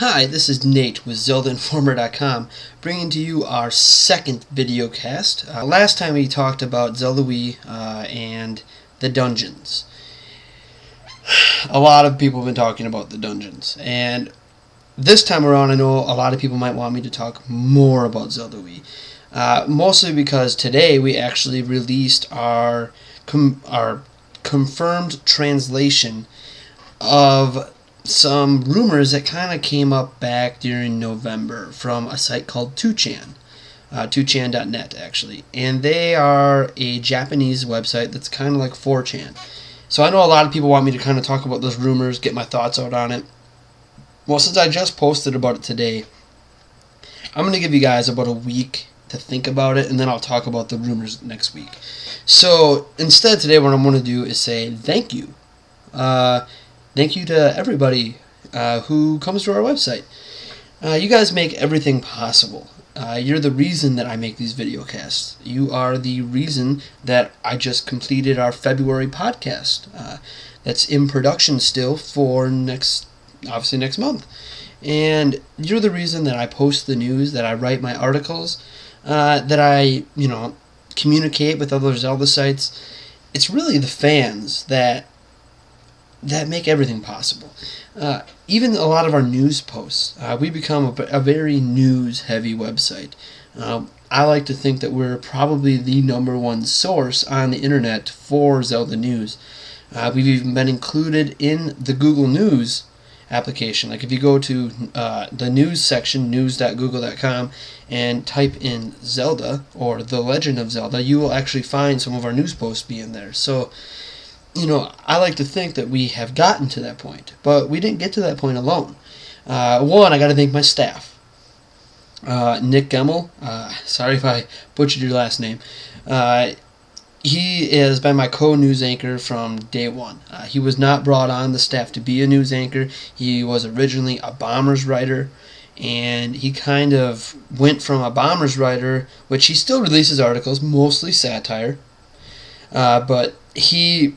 Hi, this is Nate with ZeldaInformer.com, bringing to you our second videocast. Last time we talked about Zelda Wii and the dungeons. A lot of people have been talking about the dungeons, and this time around I know a lot of people might want me to talk more about Zelda Wii. Mostly because today we actually released our confirmed translation of some rumors that kind of came up back during November from a site called 2chan, 2chan.net actually, and they are a Japanese website that's kind of like 4chan. So I know a lot of people want me to kind of talk about those rumors, get my thoughts out on it. Well, since I just posted about it today, I'm going to give you guys about a week to think about it, and then I'll talk about the rumors next week. So instead today what I'm going to do is say thank you. Thank you to everybody who comes to our website. You guys make everything possible. You're the reason that I make these videocasts. You are the reason that I just completed our February podcast. That's in production still for obviously next month. And you're the reason that I post the news, that I write my articles, that I, communicate with other Zelda sites. It's really the fans that make everything possible. Even a lot of our news posts, we become a very news-heavy website. I like to think that we're probably the #1 source on the internet for Zelda news. We've even been included in the Google News application. Like if you go to the news section, news.google.com, and type in Zelda or The Legend of Zelda, you will actually find some of our news posts being there. So I like to think that we have gotten to that point, but we didn't get to that point alone. One, I got to thank my staff. Nick Gemmel, sorry if I butchered your last name. He has been my co-news anchor from day one. He was not brought on the staff to be a news anchor. He was originally a Bombers writer, and he kind of went from a Bombers writer, which he still releases articles, mostly satire, but he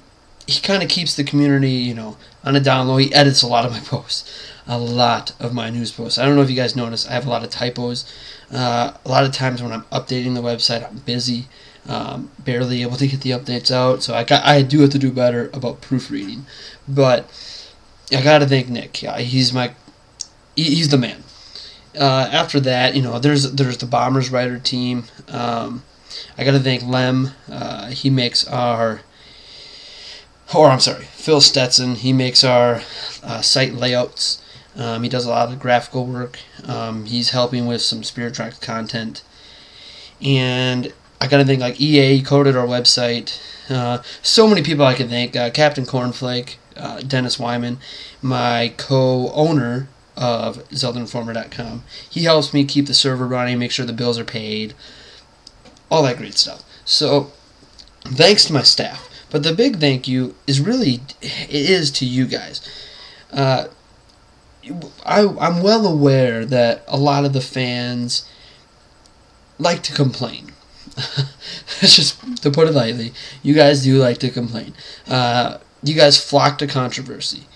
kind of keeps the community, on a down low. He edits a lot of my posts, a lot of my news posts. I don't know if you guys notice, I have a lot of typos. A lot of times when I'm updating the website, I'm busy, barely able to get the updates out. So I do have to do better about proofreading. But I got to thank Nick. He's the man. After that, there's the Bombers writer team. I got to thank Lem. He makes Phil Stetson. He makes our site layouts. He does a lot of graphical work. He's helping with some Spirit Track content. And I got to think like EA coded our website. So many people I can thank. Captain Cornflake, Dennis Wyman, my co-owner of ZeldaInformer.com. He helps me keep the server running, make sure the bills are paid, all that great stuff. So thanks to my staff. But the big thank you is to you guys. I'm well aware that a lot of the fans like to complain. Just to put it lightly, you guys do like to complain. You guys flock to controversy.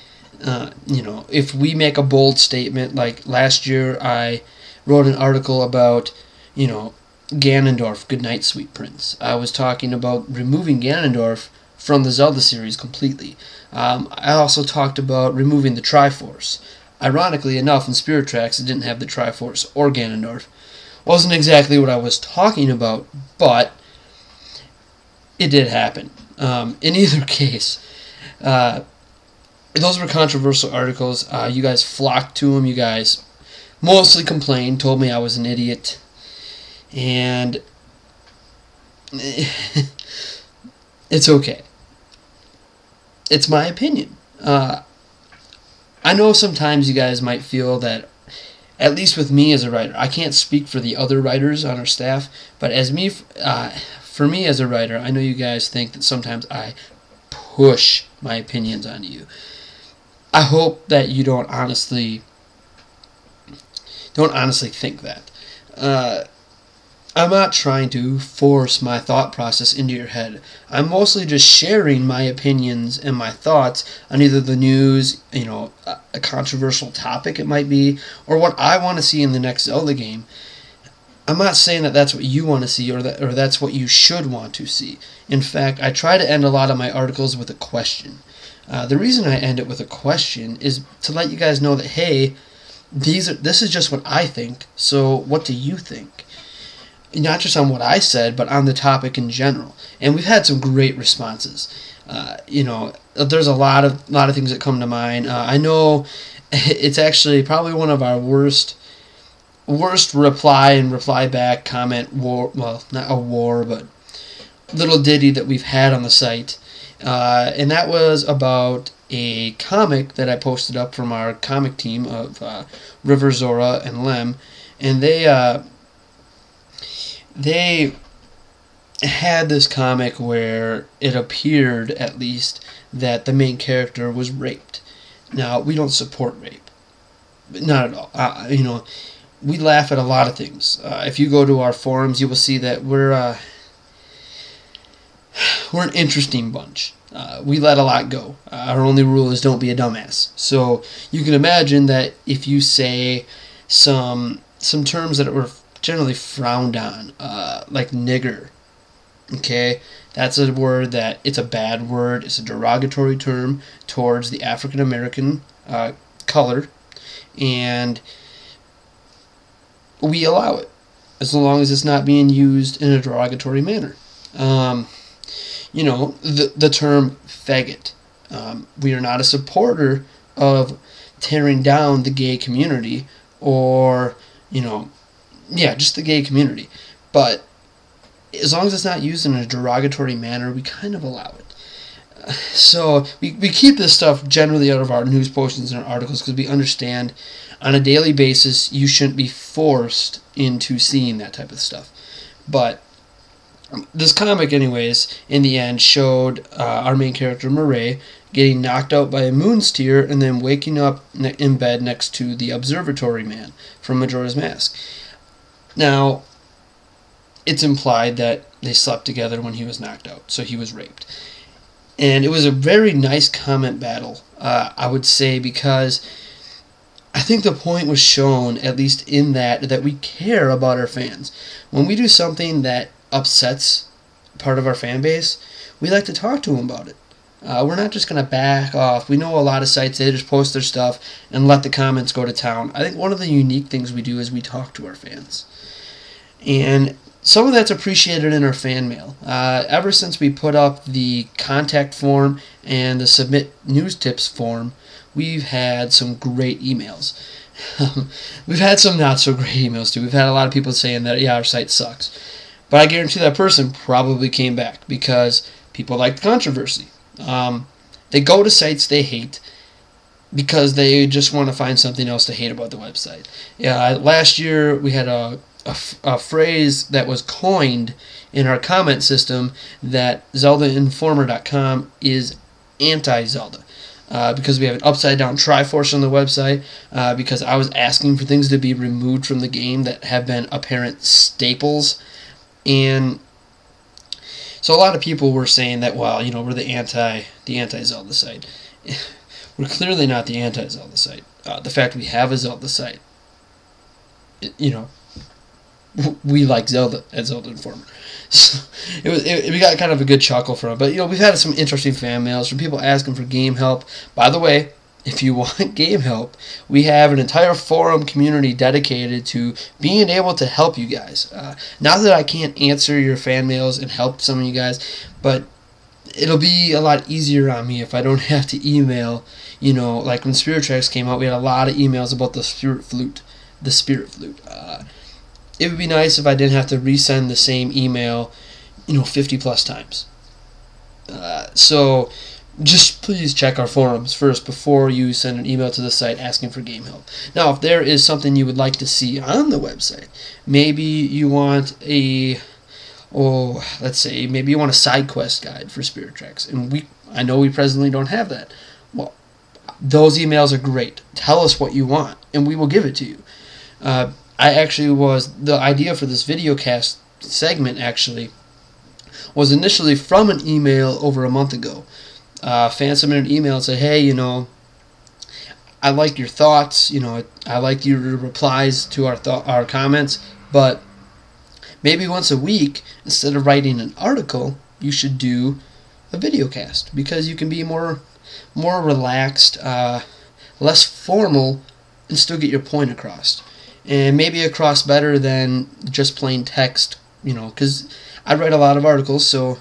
If we make a bold statement, like last year I wrote an article about, Ganondorf, Goodnight Sweet Prince. I was talking about removing Ganondorf from the Zelda series completely. I also talked about removing the Triforce. Ironically enough, in Spirit Tracks, it didn't have the Triforce or Ganondorf. Wasn't exactly what I was talking about, but it did happen. In either case, those were controversial articles. You guys flocked to them. You guys mostly complained, told me I was an idiot, and it's okay. It's my opinion. I know sometimes you guys might feel that, at least with me as a writer, I can't speak for the other writers on our staff, but for me as a writer, I know you guys think that sometimes I push my opinions on you. I hope that you don't honestly think that. I'm not trying to force my thought process into your head. I'm mostly just sharing my opinions and my thoughts on either the news, a controversial topic it might be, or what I want to see in the next Zelda game. I'm not saying that that's what you want to see or that's what you should want to see. In fact, I try to end a lot of my articles with a question. The reason I end it with a question is to let you guys know that, hey, this is just what I think, so what do you think? Not just on what I said, but on the topic in general. And we've had some great responses. There's a lot of things that come to mind. I know it's actually probably one of our worst reply and reply back comment war. Well, not a war, but little ditty that we've had on the site, and that was about a comic that I posted up from our comic team of River, Zora, and Lem, and they had this comic where it appeared, at least, that the main character was raped. Now, we don't support rape. Not at all. We laugh at a lot of things. If you go to our forums, you will see that we're an interesting bunch. We let a lot go. Our only rule is don't be a dumbass. So you can imagine that if you say some terms that were generally frowned on, like nigger, okay, that's a word that it's a bad word. It's a derogatory term towards the African American color, and we allow it as long as it's not being used in a derogatory manner. The term faggot. We are not a supporter of tearing down the gay community or, just the gay community. But as long as it's not used in a derogatory manner, we kind of allow it. So we keep this stuff generally out of our news postings and our articles because we understand on a daily basis you shouldn't be forced into seeing that type of stuff. But this comic, anyways, in the end showed our main character, Murray, getting knocked out by a moon's tear and then waking up in bed next to the observatory man from Majora's Mask. Now, it's implied that they slept together when he was knocked out, so he was raped. And it was a very nice comment battle, I would say, because I think the point was shown, at least in that we care about our fans. When we do something that upsets part of our fan base, we like to talk to them about it. We're not just going to back off. We know a lot of sites, they just post their stuff and let the comments go to town. I think one of the unique things we do is we talk to our fans. And some of that's appreciated in our fan mail. Ever since we put up the contact form and the submit news tips form, we've had some great emails. We've had some not so great emails too. We've had a lot of people saying that, yeah, our site sucks. But I guarantee that person probably came back because people like the controversy. They go to sites they hate because they just want to find something else to hate about the website. Yeah, last year we had a phrase that was coined in our comment system that ZeldaInformer.com is anti-Zelda. Because we have an upside-down Triforce on the website, because I was asking for things to be removed from the game that have been apparent staples. And so a lot of people were saying that, well, we're the anti-Zelda site. We're clearly not the anti-Zelda site. The fact we have a Zelda site, we like Zelda at Zelda Informer. So we got kind of a good chuckle from it. But, we've had some interesting fan mails from people asking for game help. By the way, if you want game help, we have an entire forum community dedicated to being able to help you guys. Not that I can't answer your fan mails and help some of you guys, but it'll be a lot easier on me if I don't have to email. Like when Spirit Tracks came out, we had a lot of emails about the Spirit Flute. It would be nice if I didn't have to resend the same email, 50 plus times. So just please check our forums first before you send an email to the site asking for game help. Now, if there is something you would like to see on the website, maybe you want maybe you want a side quest guide for Spirit Tracks, and I know we presently don't have that. Well, those emails are great. Tell us what you want, and we will give it to you. The idea for this Videocast segment actually was initially from an email over a month ago. Fan submitted an email and said, hey, I like your thoughts, I like your replies to our comments, but maybe once a week, instead of writing an article, you should do a videocast, because you can be more relaxed, less formal, and still get your point across. And maybe across better than just plain text, because I write a lot of articles, so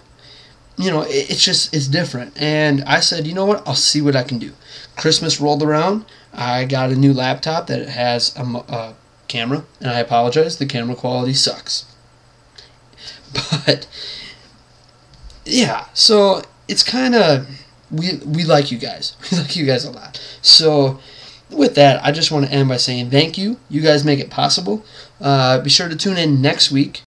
it's different. And I said, you know what, I'll see what I can do. Christmas rolled around. I got a new laptop that has a camera, and I apologize, the camera quality sucks. But yeah, so it's kind of, we like you guys. We like you guys a lot. So with that, I just want to end by saying thank you. You guys make it possible. Be sure to tune in next week